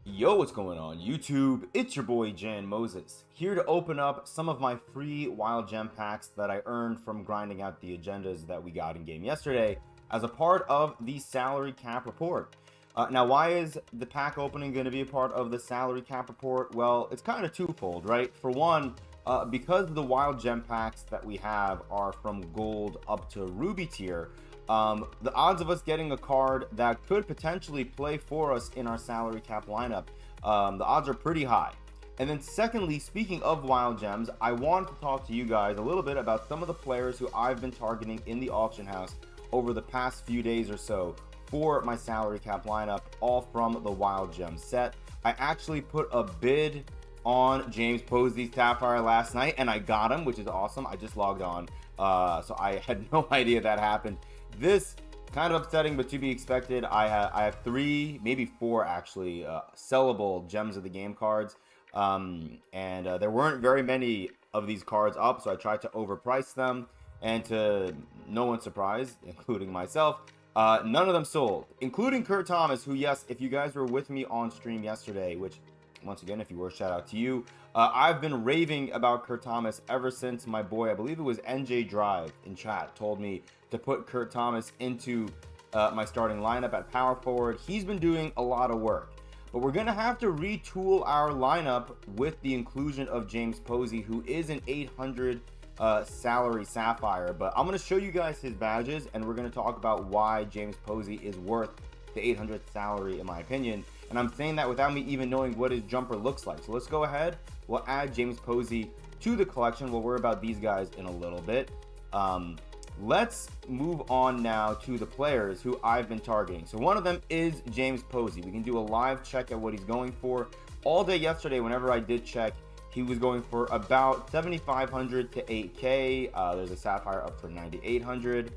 Yo, what's going on YouTube? It's your boy Jan Moses, here to open up some of my free wild gem packs that I earned from grinding out the agendas that we got in game yesterday as a part of the salary cap report. Now, why is the pack opening going to be a part of the salary cap report? Well, it's kind of twofold, right? For one, because the wild gem packs that we have are from gold up to ruby tier, the odds of us getting a card that could potentially play for us in our salary cap lineup, the odds are pretty high. And then secondly, speaking of wild gems, I wanted to talk to you guys a little bit about some of the players who I've been targeting in the auction house over the past few days or so for my salary cap lineup, all from the wild gem set. I actually put a bid on James Posey's Sapphire last night and I got him, which is awesome. I just logged on, so I had no idea that happened. This kind of upsetting, but to be expected. I have three, maybe four actually, sellable gems of the game cards, and there weren't very many of these cards up, so I tried to overprice them, and to no one's surprise, including myself, none of them sold, including Kurt Thomas, who, yes, if you guys were with me on stream yesterday, which once again, if you were, shout out to you. I've been raving about Kurt Thomas ever since my boy, I believe it was NJ Drive in chat, told me to put Kurt Thomas into my starting lineup at power forward. He's been doing a lot of work, but we're going to have to retool our lineup with the inclusion of James Posey, who is an 800 salary Sapphire. But I'm going to show you guys his badges, and we're going to talk about why James Posey is worth the 800th salary, in my opinion. And I'm saying that without me even knowing what his jumper looks like. So let's go ahead. We'll add James Posey to the collection. We'll worry about these guys in a little bit. Let's move on now to the players who I've been targeting. So one of them is James Posey. We can do a live check at what he's going for. All day yesterday, whenever I did check, he was going for about 7,500 to 8K. There's a Sapphire up for 9,800.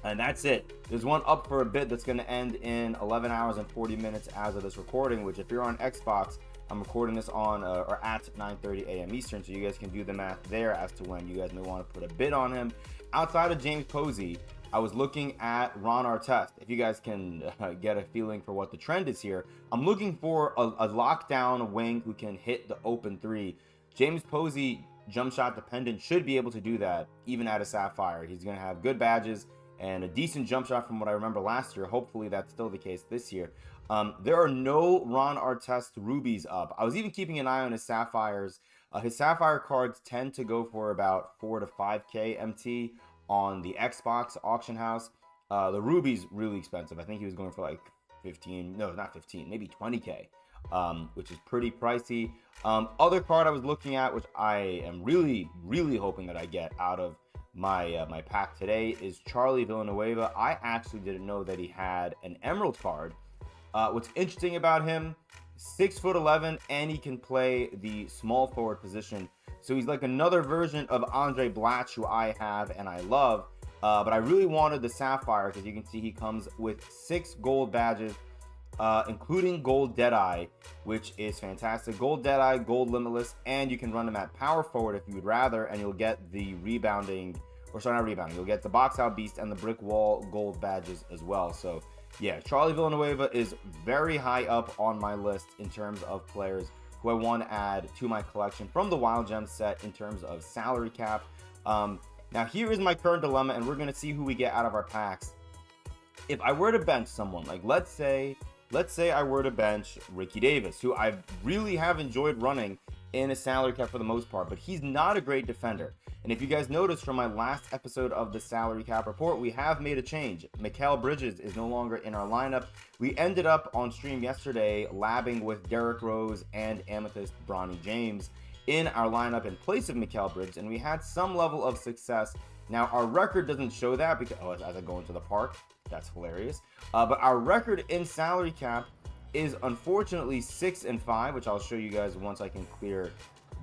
And that's it. There's one up for a bit that's going to end in 11 hours and 40 minutes as of this recording, which if you're on Xbox, I'm recording this on or at 9:30 a.m. Eastern, so you guys can do the math there as to when you guys may want to put a bid on him. Outside of James Posey, I was looking at Ron Artest. If you guys can get a feeling for what the trend is here, I'm looking for a lockdown wing who can hit the open three. James Posey, jump shot dependent, should be able to do that even at a Sapphire. He's going to have good badges and a decent jump shot from what I remember last year. Hopefully that's still the case this year. There are no Ron Artest rubies up. I was even keeping an eye on his Sapphires. His Sapphire cards tend to go for about 4 to 5K MT on the Xbox auction house. The rubies really expensive. I think he was going for like 15, no, not 15, maybe 20K, which is pretty pricey. Other card I was looking at, which I am really hoping that I get out of my pack today, is Charlie Villanueva. I actually didn't know that he had an emerald card. What's interesting about him, 6'11", and he can play the small forward position. So he's like another version of Andre Blatch, who I have and I love. But I really wanted the Sapphire because you can see he comes with 6 gold badges, including gold Deadeye, which is fantastic. Gold Deadeye, gold Limitless, and you can run them at power forward if you would rather, and you'll get the rebounding, or sorry, not rebounding, you'll get the box out beast and the brick wall gold badges as well. So yeah, Charlie Villanueva is very high up on my list in terms of players who I want to add to my collection from the wild gem set in terms of salary cap. Now here is my current dilemma, and we're going to see who we get out of our packs. If I were to bench someone, like let's say I were to bench Ricky Davis, who I really have enjoyed running in a salary cap for the most part, but he's not a great defender. And if you guys noticed from my last episode of the salary cap report, we have made a change. Mikal Bridges is no longer in our lineup. We ended up on stream yesterday labbing with Derrick Rose and Amethyst Bronny James in our lineup in place of Mikal Bridges, and we had some level of success. Now, our record doesn't show that because, as I go into the park, that's hilarious. But our record in salary cap is unfortunately 6-5, which I'll show you guys once I can clear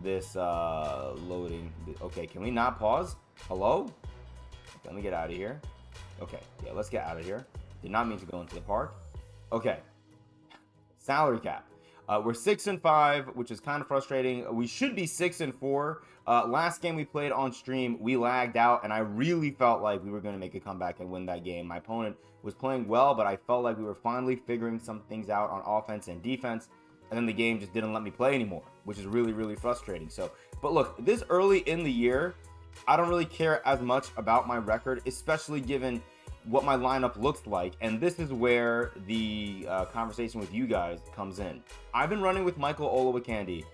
this loading. Okay, can we not pause? Hello? Okay, let me get out of here. Okay, yeah, let's get out of here. Did not mean to go into the park. Okay, salary cap. We're 6-5, which is kind of frustrating. We should be 6-4. Last game we played on stream, we lagged out, and I really felt like we were going to make a comeback and win that game. My opponent was playing well, but I felt like we were finally figuring some things out on offense and defense. and then the game just didn't let me play anymore, which is really, really frustrating. So, but look, this early in the year, I don't really care as much about my record, especially given what my lineup looks like. And this is where the conversation with you guys comes in. I've been running with Michael Olowokandi,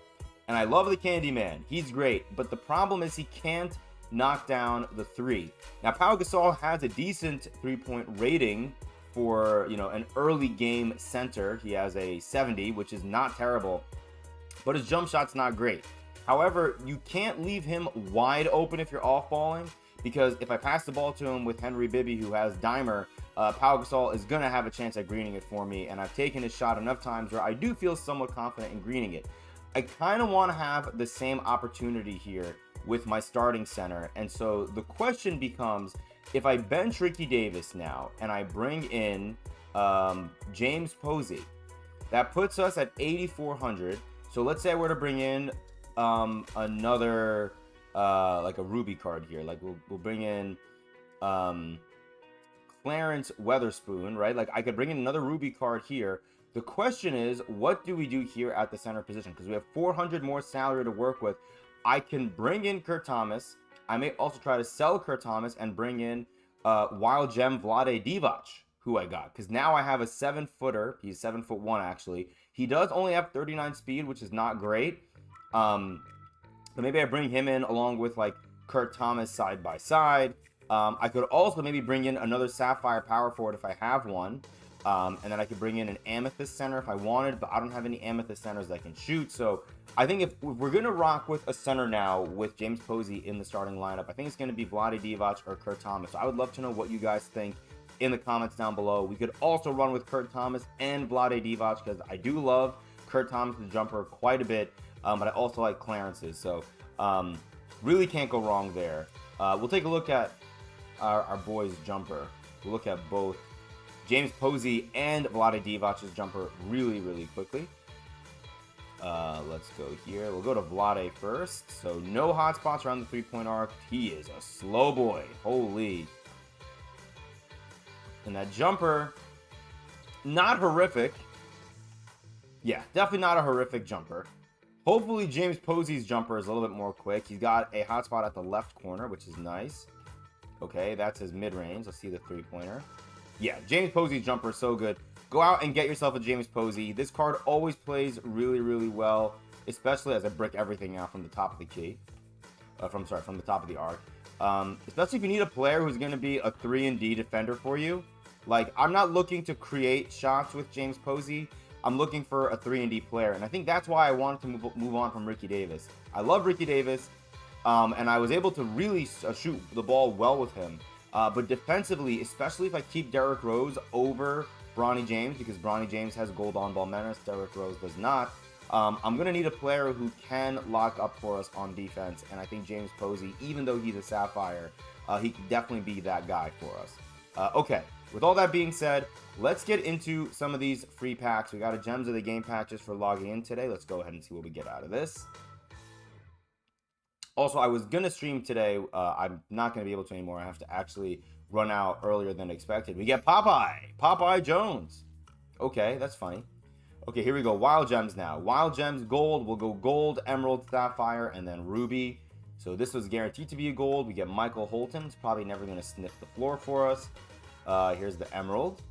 and I love the Candy Man. He's great, but the problem is he can't knock down the three. Now, Pau Gasol has a decent three-point rating for, you know, an early game center. He has a 70, which is not terrible, but his jump shot's not great. However, you can't leave him wide open if you're off balling, because if I pass the ball to him with Henry Bibby, who has Dimer, Pau Gasol is going to have a chance at greening it for me, and I've taken his shot enough times where I do feel somewhat confident in greening it. I kind of want to have the same opportunity here with my starting center, and so the question becomes, if I bench Ricky Davis now and I bring in James Posey, that puts us at 8,400. So let's say I were to bring in another like a Ruby card here. Like we'll bring in Clarence Weatherspoon, right? Like I could bring in another Ruby card here. The question is, what do we do here at the center position? Because we have 400 more salary to work with. I can bring in Kurt Thomas. I may also try to sell Kurt Thomas and bring in Wild Gem Vlade Divac, who I got. Because now I have a 7-footer. He's 7'1" actually. He does only have 39 speed, which is not great. But maybe I bring him in along with like Kurt Thomas side by side. I could also maybe bring in another Sapphire power forward if I have one. And then I could bring in an Amethyst center if I wanted, but I don't have any Amethyst centers that can shoot. So I think if we're going to rock with a center now with James Posey in the starting lineup, I think it's going to be Vlade Divac or Kurt Thomas. So I would love to know what you guys think in the comments down below. We could also run with Kurt Thomas and Vlade Divac because I do love Kurt Thomas' jumper quite a bit, but I also like Clarence's. So really can't go wrong there. We'll take a look at our boy's jumper. We'll look at both James Posey and Vlade Divac's jumper really, really quickly. Let's go here. We'll go to Vlade first. So no hot spots around the three-point arc. He is a slow boy. Holy. And that jumper, not horrific. Yeah, definitely not a horrific jumper. Hopefully James Posey's jumper is a little bit more quick. He's got a hot spot at the left corner, which is nice. Okay, that's his mid-range. Let's see the three-pointer. Yeah, James Posey's jumper is so good. Go out and get yourself a James Posey. This card always plays really, really well, especially as I brick everything out from the top of the key. From the top of the arc. Especially if you need a player who's going to be a 3-and-D defender for you. Like, I'm not looking to create shots with James Posey. I'm looking for a 3-and-D player, and I think that's why I wanted to move on from Ricky Davis. I love Ricky Davis, and I was able to really shoot the ball well with him. But defensively, especially if I keep Derrick Rose over Bronny James, because Bronny James has gold on-ball menace, Derrick Rose does not, I'm going to need a player who can lock up for us on defense, and I think James Posey, even though he's a Sapphire, he can definitely be that guy for us. Okay, with all that being said, let's get into some of these free packs. We got a Gems of the Game pack just for logging in today. Let's go ahead and see what we get out of this. Also, I was going to stream today. I'm not going to be able to anymore. I have to actually run out earlier than expected. We get Popeye Jones. Okay, that's funny. Okay, here we go. Wild Gems now. Wild Gems gold. We'll go gold, emerald, sapphire, and then ruby. So this was guaranteed to be a gold. We get Michael Holton. It's probably never going to sniff the floor for us. Here's the emerald.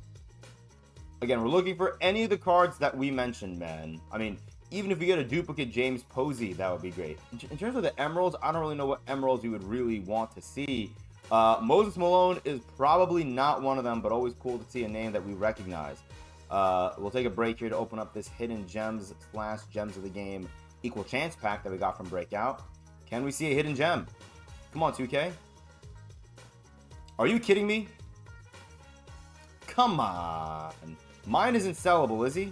Again, we're looking for any of the cards that we mentioned, man. I mean, even if we get a duplicate James Posey, that would be great. In terms of the emeralds, I don't really know what emeralds you would really want to see. Moses Malone is probably not one of them, but always cool to see a name that we recognize. We'll take a break here to open up this hidden gems / gems of the game equal chance pack that we got from Breakout. Can we see a hidden gem? Come on, 2K. Are you kidding me? Come on. Mine isn't sellable, is he?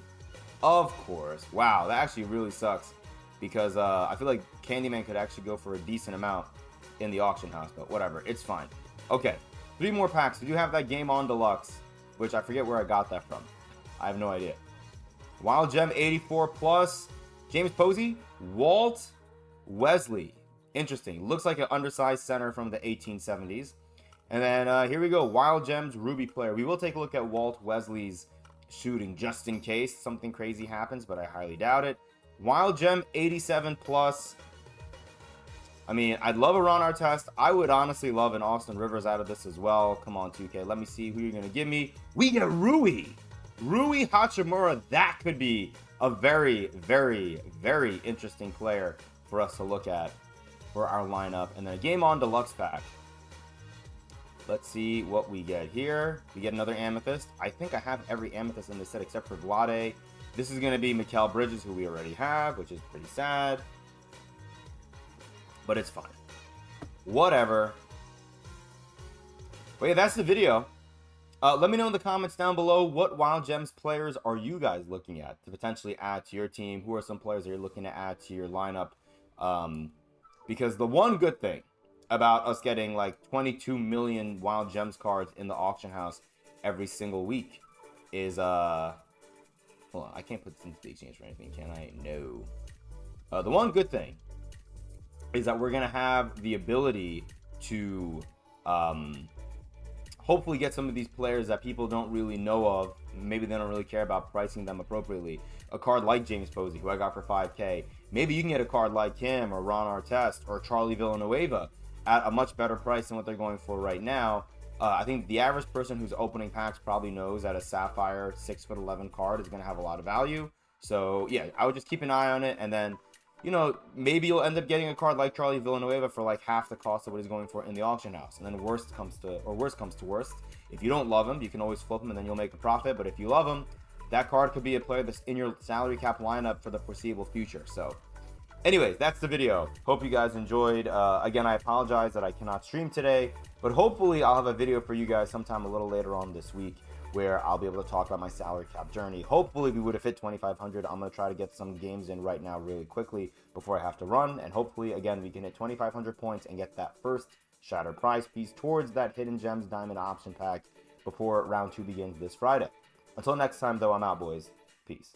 Of course. Wow, that actually really sucks because I feel like Candyman could actually go for a decent amount in the auction house, but whatever, it's fine. Okay, 3 more packs. We do have that Game On Deluxe, which I forget where I got that from. I have no idea. Wild Gem 84 plus. James Posey, Walt Wesley. Interesting. Looks like an undersized center from the 1870s. And then here we go. Wild Gems Ruby player. We will take a look at Walt Wesley's shooting just in case something crazy happens, but I highly doubt it. Wild Gem 87 plus. I mean, I'd love a Ron Artest. I would honestly love an Austin Rivers out of this as well. Come on, 2K. Let me see who you're going to give me. We get Rui Hachimura. That could be a very, very, very interesting player for us to look at for our lineup. And then a Game On Deluxe pack. Let's see what we get here. We get another Amethyst. I think I have every Amethyst in this set except for Vlade. This is going to be Mikal Bridges, who we already have, which is pretty sad. But it's fine. Whatever. But yeah, that's the video. Let me know in the comments down below, what Wild Gems players are you guys looking at to potentially add to your team? Who are some players that you're looking to add to your lineup? Because the one good thing about us getting like 22 million Wild Gems cards in the auction house every single week is, hold on, I can't put this into the exchange for anything, can I? No. The one good thing is that we're going to have the ability to hopefully get some of these players that people don't really know of. Maybe they don't really care about pricing them appropriately. A card like James Posey, who I got for 5K. Maybe you can get a card like him or Ron Artest or Charlie Villanueva at a much better price than what they're going for right now. I think the average person who's opening packs probably knows that a Sapphire 6'11" card is going to have a lot of value. So yeah, I would just keep an eye on it, and then, you know, maybe you'll end up getting a card like Charlie Villanueva for like half the cost of what he's going for in the auction house. And then worst comes to worst, if you don't love him, you can always flip him and then you'll make a profit. But if you love him, that card could be a player that's in your salary cap lineup for the foreseeable future. So anyways, that's the video. Hope you guys enjoyed. Again, I apologize that I cannot stream today, but hopefully I'll have a video for you guys sometime a little later on this week where I'll be able to talk about my salary cap journey. Hopefully we would have hit 2,500. I'm going to try to get some games in right now really quickly before I have to run. And hopefully, again, we can hit 2,500 points and get that first Shattered Prize piece towards that Hidden Gems Diamond option pack before round 2 begins this Friday. Until next time, though, I'm out, boys. Peace.